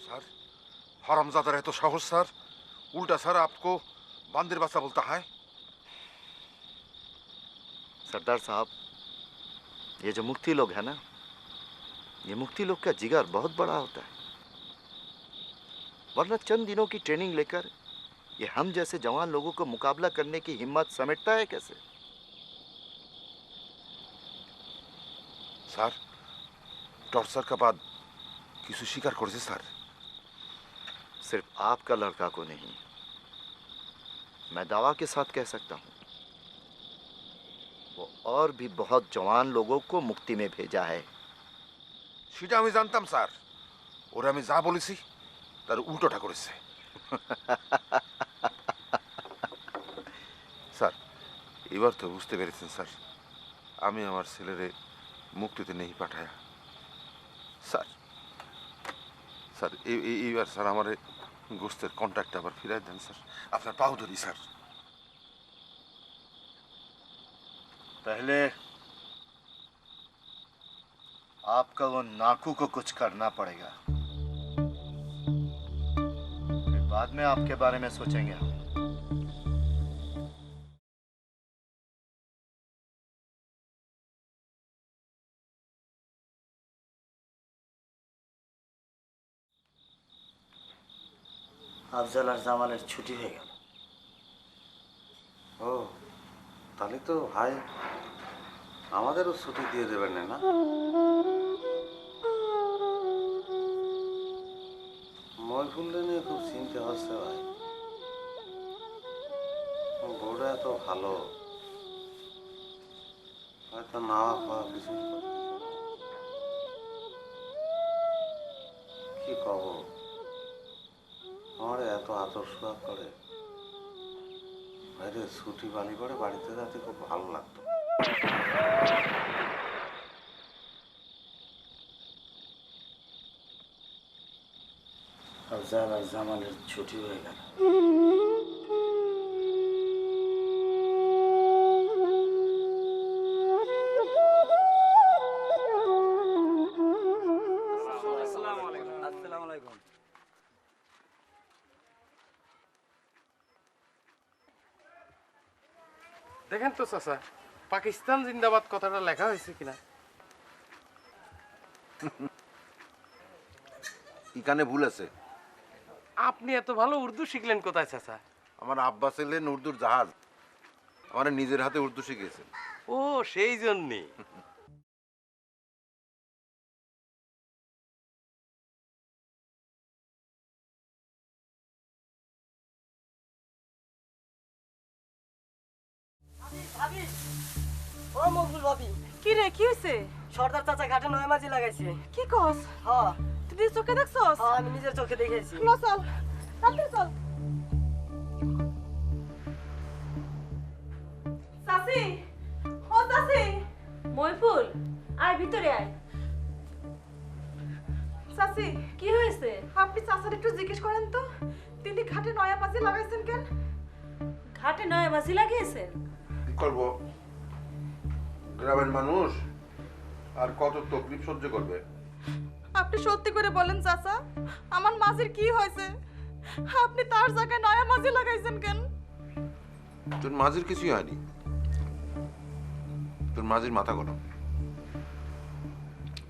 Speaker 6: सर, हरामजादा है तो साहस सर। उल्टा सर आपको बांदर बच्चा बोलता है।
Speaker 8: सरदार साहब, ये जो मुक्ति लोग है ना, ये मुक्ति लोग का जिगर बहुत बड़ा होता है। वरना चंद दिनों की ट्रेनिंग लेकर ये हम जैसे जवान लोगों को मुकाबला करने की हिम्मत समेटता है कैसे?
Speaker 6: सर, टॉर्चर के बाद किसी शिकार कर सर।
Speaker 8: सिर्फ आपका लड़का को नहीं, मैं दावा के साथ कह सकता हूँ वो और भी बहुत जवान लोगों को मुक्ति में भेजा है।
Speaker 6: সেটা আমি জানতাম স্যার, ওরা আমি যা বলেছি তার উল্টোটা করেছে। স্যার, এবার তো বুঝতে পেরেছেন স্যার, আমি আমার ছেলেরে মুক্তিতে নেই পাঠায়া। স্যার স্যার এইবার স্যার আমার গোস্তের কন্ট্যাক্ট আবার ফিরাই দেন স্যার, আপনার পাও ধরি স্যার।
Speaker 8: पहले आपका वो नाकू को कुछ करना पड़ेगा, फिर बाद में आपके बारे में सोचेंगे हम।
Speaker 9: আফজাল আর জামালের ছুটি হয়ে গেল।
Speaker 1: ও, তাহলে তো ভাই আমাদেরও ছুটি দিয়ে দেবেন না? ময়ফুলটা নিয়ে খুব চিন্তা হচ্ছে ভাই। বউটা এত ভালো, হয়তো নাওয়া খাওয়া কিছু কি কব, আমার এত আদর সোহাগ করে। বাইরে ছুটি বালি করে বাড়িতে যাতে খুব ভালো লাগতো।
Speaker 9: আফজাল আর জামালের ছুটি হয়ে গেল।
Speaker 5: দেখেন তো চাচা, পাকিস্তান জিন্দাবাদ কথাটা লেখা হয়েছে কিনা।
Speaker 6: এখানে ভুল আছে।
Speaker 5: আপনি এত ভালো উর্দু শিখলেন কোথায় চাচা?
Speaker 6: আমার আব্বা ছিলেন উর্দুর জাহাজ, আমার নিজের হাতে উর্দু শিখিয়েছেন।
Speaker 5: ও সেই জন্যে।
Speaker 10: ভাবি, ও মকবুল ভাবি,
Speaker 4: কি রে, কি হয়েছে?
Speaker 10: সর্দার চাচা ঘাটে 9 মাঝি লাগাইছে।
Speaker 4: কি কস?
Speaker 10: হ্যাঁ
Speaker 4: তুই নিজের চোখে দেখছস?
Speaker 10: হ্যাঁ, আমি নিজের চোখে দেখেছি।
Speaker 4: লো চল, তাড়াতাড়ি চল। চাচি, ও চাচি,
Speaker 3: ময়ফুল, আয় ভিতরে আয়।
Speaker 4: চাচি,
Speaker 3: কি হয়েছে?
Speaker 4: আপনি চাচার একটু জিজ্ঞেস করেন তো, তিনি ঘাটে নয়া মাঝি লাগাইছেন কেন?
Speaker 3: ঘাটে নয় মাঝি লাগিয়েছেন?
Speaker 6: কি করবো, গ্রামের মানুষ আর কত তকলিফ সহ্য করবে।
Speaker 4: আপনি সত্যি করে বলেন চাচা, আমার মাঝির কি হয়েছে? আপনি তার জায়গায় নয়া মাঝি লাগাইছেন কেন?
Speaker 6: তোর মাঝির কিছুই হয়নি, তোর মাঝির মাথা গরম।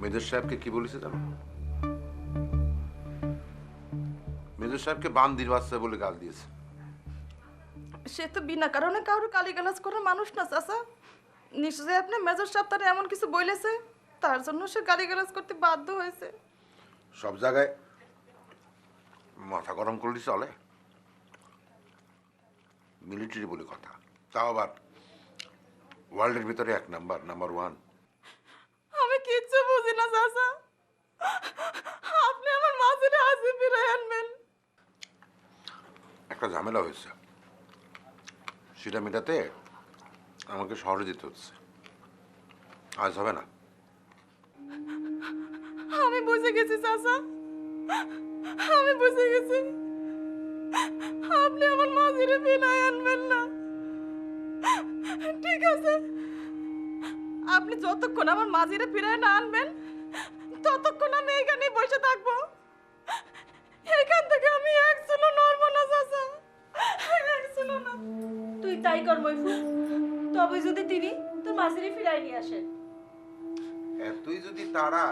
Speaker 6: মেজর সাহেবকে কি বলেছে জানো? মেজর সাহেবকে বান্দির বাচ্চা বলে গাল দিয়েছে।
Speaker 4: সে তো বিনা কারণে কারোর গালিগালাজ করার মানুষ না চাচা। নিশ্চয়ই আপনি মেজর সাহেব তার এমন কিছু বলেছে, তার জন্য সে গালিগালাজ করতে বাধ্য হয়েছে।
Speaker 6: সব জায়গায় মাথা গরম করলে চলে? মিলিটারি বলে কথা, তাও আবার ওয়ার্ল্ডের ভিতরে 1 নাম্বার, নাম্বার 1।
Speaker 4: আমি কিচ্ছু বুঝি না চাচা, আপনি আমার মাঝিরে আজই ফিরে আনবেন।
Speaker 6: একটা ঝামেলা হয়েছে, সেটা মেটাতে আমাকে শহরে যেতে হচ্ছে। আজ হবে না।
Speaker 4: আমি বুঝে গেছি চাচা, আমি বুঝে গেছি, আপনি আমার মাঝিরে ফিরে আনবেন না। ঠিক আছে, আপনি যতক্ষণ আমার মাঝিরে ফিরে না আনবেন, ততক্ষণ আমি এখানেই বসে থাকবো। এখান থেকে আমি এক চুলো নড়বো না চাচা, এক চুলো না।
Speaker 3: তুই তাই কর ময়ফুল, তবে যদি তিনি তোর মাঝিরে ফিরাই নিয়ে আসেন।
Speaker 6: তুই যদি তারা,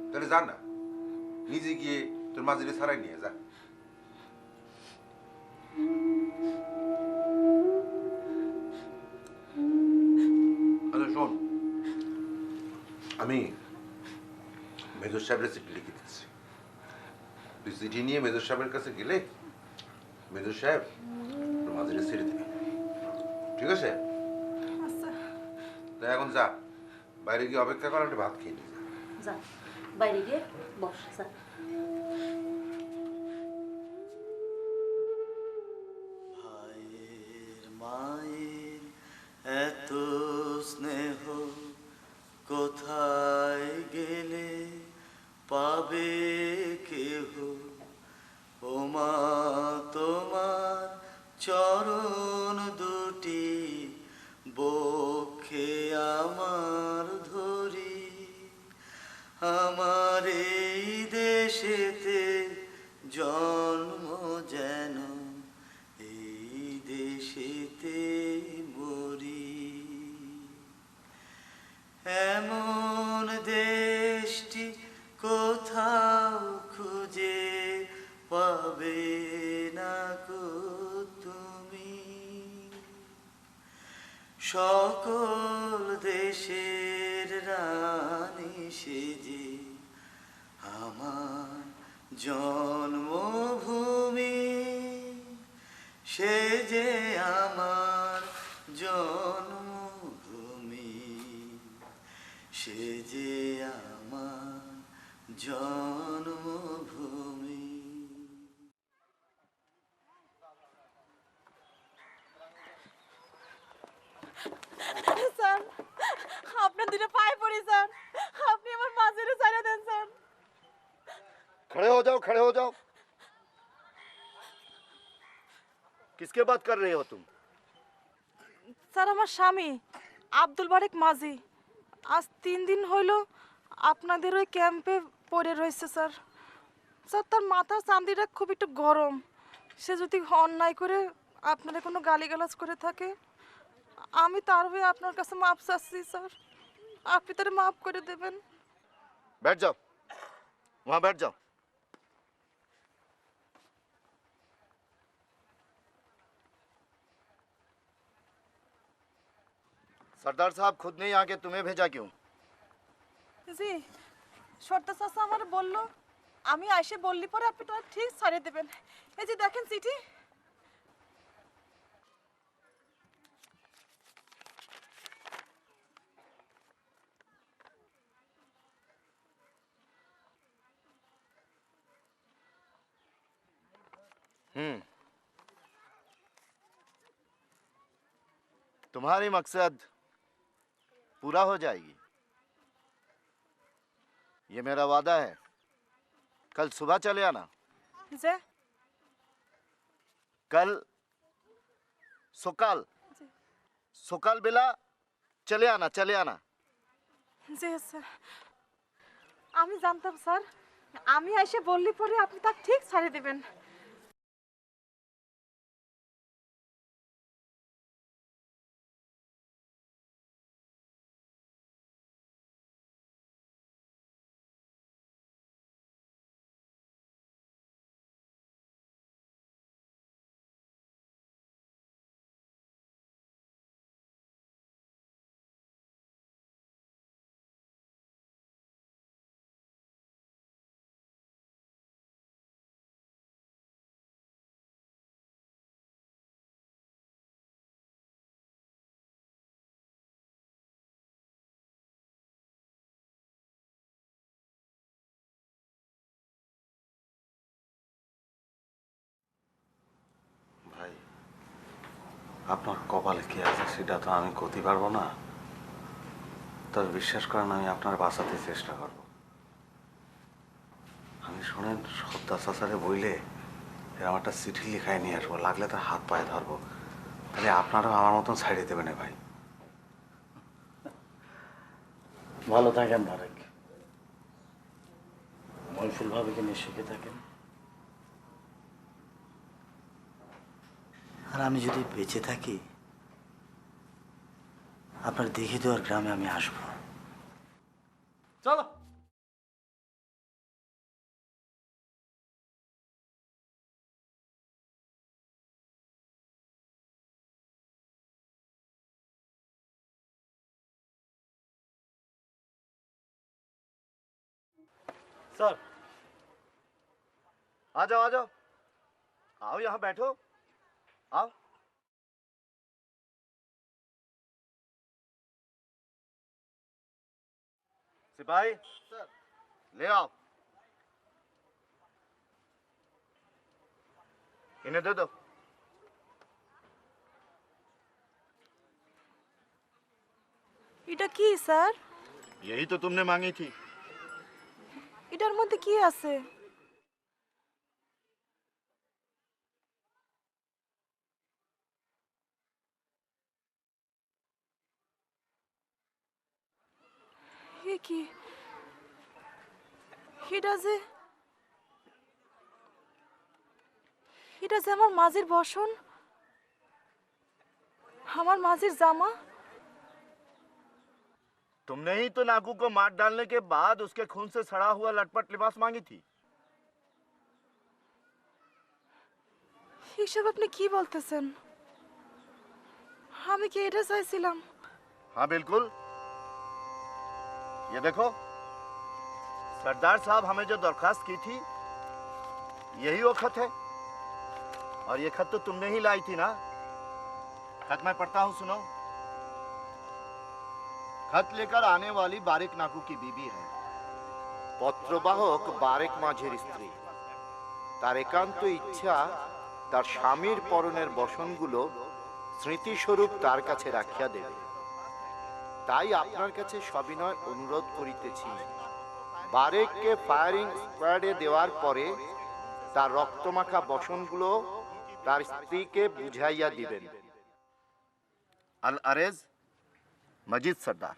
Speaker 6: তাহলে যা না, নিজে গিয়ে তোর মাঝিরে ছাড়াই নিয়ে যা। আচ্ছা শোন, আমি মেজর সাহেবের চিঠি লিখে দিচ্ছি। তুই চিঠি নিয়ে মেজর সাহেবের কাছে গেলে মেজর সাহেব তোর মাঝিরে ছেড়ে দেবে, ঠিক আছে?
Speaker 4: আচ্ছা,
Speaker 6: তাই এখন যা, বাইরে গিয়ে অপেক্ষা কর, একটা ভাত খেয়ে নিয়ে যা।
Speaker 3: যা বাইরে গিয়ে বস। যা।
Speaker 9: ভাইয়ের মায়ের এত স্নেহ কোথায় গেলে পাবে কেহ? ও মা, তোমার চরণ দুটি বক্ষে আমার ধরি। আমার এই দেশেতে জন্ম যেন এই দেশেতে মরি। এমন দেশটি কোথাও খুঁজে পাবে না গো তুমি। সকল দেশের রানী সেজে আমার
Speaker 11: জন্মভূমি সে যে আমার জন্মভূমি সে যে আমার জন্মভূমি।
Speaker 4: স্যার আপনার দুটো পায়ে পড়ি স্যার, আপনি আমার মাঝেরে ছাড়া দেন স্যার।
Speaker 8: खड़े हो जाओ, खड़े हो जाओ। किसके बात कर रहे हो तुम?
Speaker 4: স্যার আমার স্বামী আব্দুল বারেক মাঝি আজ 3 দিন হইল আপনাদের ওই ক্যাম্পে পড়ে রয়েছে স্যার। স্যার তার মাথার চান্দিটা খুব একটু গরম, সে যদি অন্যায় করে আপনারা কোনো গালিগালাজ করে থাকে আমি তার হয়ে আপনার কাছে মাপ চাচ্ছি স্যার, আপনি তার মাফ করে দেবেন।
Speaker 8: बैठ जाओ, वहां बैठ जाओ। सरदार साहब खुद नहीं आके तुम्हें भेजा क्यों?
Speaker 4: জি শর্তা চাচা আমার বললো আমি আইসে বললি পরে আপনি তার ঠিক ছাড়িয়ে দেবেন। এই যে দেখেন চিঠি।
Speaker 8: तुम्हारी मकसद पूरा हो जाएगी, ये मेरा वादा है। कल सुबह चले आना।
Speaker 4: যে
Speaker 8: कल सकाल सकाल बेला चले आना, चले आना।
Speaker 4: জি স্যার আমি জানতাম স্যার, আমি এসে বললি পরে আপনি তাকে ঠিক ছাড়িয়ে দেবেন।
Speaker 1: ভাই আপনার কপালে কি আছে সেটা তো আমি করতে পারবো না, তবে বিশ্বাস করেন আমি আপনার বাঁচাতে চেষ্টা করব। আমি শোনেন সর্দার চাচারে বইলে এরকম একটা চিঠি লিখায় নিয়ে আসবো, লাগলে তার হাত পায়ে ধরবো, তাহলে আপনারাও আমার মতন ছাড়িয়ে দেবেন ভাই।
Speaker 9: ভালো থাকেন বারেক, মইফুল ভাবিকে নিয়ে সুখে থাকেন। আর আমি যদি বেঁচে থাকি আপনার দেখে দেওয়ার গ্রামে আমি আসবো।
Speaker 5: চলো।
Speaker 8: सर आ जाओ, आ जाओ, आओ यहाँ बैठो, आओ। सिपाही सर ले आओ, इन्हें दे दो।
Speaker 4: এটা কি স্যার?
Speaker 8: यही तो तुमने मांगी थी।
Speaker 4: এটার মধ্যে কি আছে? কি এটা যে আমার মাঝির বসন, আমার মাঝির জামা।
Speaker 8: तुमने ही तो नाकू को मार डालने के बाद उसके खून से सड़ा हुआ लटपट लिबास मांगी थी।
Speaker 4: এসব আপনি কি বলতেছেন? আমি কি এটা চাইছিলাম?
Speaker 8: हाँ बिल्कुल, ये देखो सरदार साहब हमें जो दरखास्त की थी यही वो खत है। और ये खत तो तुमने ही लाई थी ना? खत मैं पढ़ता हूँ, सुनो। खत लेकर आने वाली बारिक नाकू की बीबी है, পত্রবাহক বারেক মাঝের স্ত্রী। তার একান্ত ইচ্ছা তার স্বামীর পরনের বসনগুলো স্মৃতিস্বরূপ তার কাছে রাখিয়া দেবে। তাই আপনার কাছে সবিনয় অনুরোধ করিতেছি, বারেককে ফায়ারিং স্কোয়াডে দেওয়ার পরে তার রক্তমাখা বসনগুলো তার স্ত্রীকে বুঝাইয়া দিবেন। আল আরেজ, মজিদ সর্দার।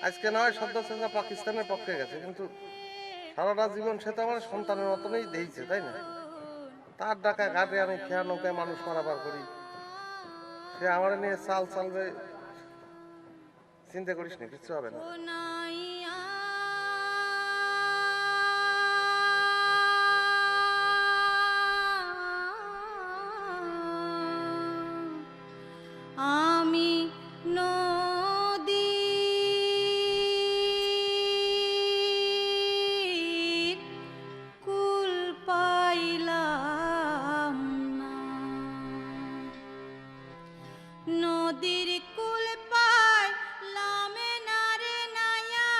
Speaker 1: আজকে নয় সর্দার চাচা পাকিস্তানের পক্ষে গেছে, কিন্তু সারাটা জীবন সে তো আমার সন্তানের মতনই দিয়েছে, তাই না? তার ডাকা ঘাটে আমি খেয়া নৌকায় মানুষ মারাবার করি, সে আমার নিয়ে চাল চালবে। চিন্তা করিস না, কিচ্ছু হবে না।
Speaker 4: আমি কুল পাইলাম না, নদীর কুল পাইলাম না রে নায়া,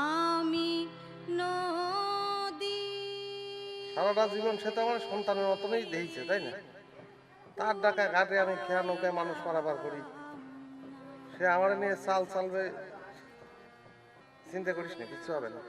Speaker 4: আমি নদী।
Speaker 1: সারাটা জীবন সে তো আমার সন্তানের মতনই দিয়েছে, তাই না? তার ডাকা ঘাটে আমি খেয়া নৌকায় মানুষ মারাবার করি, সে আমার নিয়ে চাল চালবে। চিন্তা করিস না, কিচ্ছু হবে না।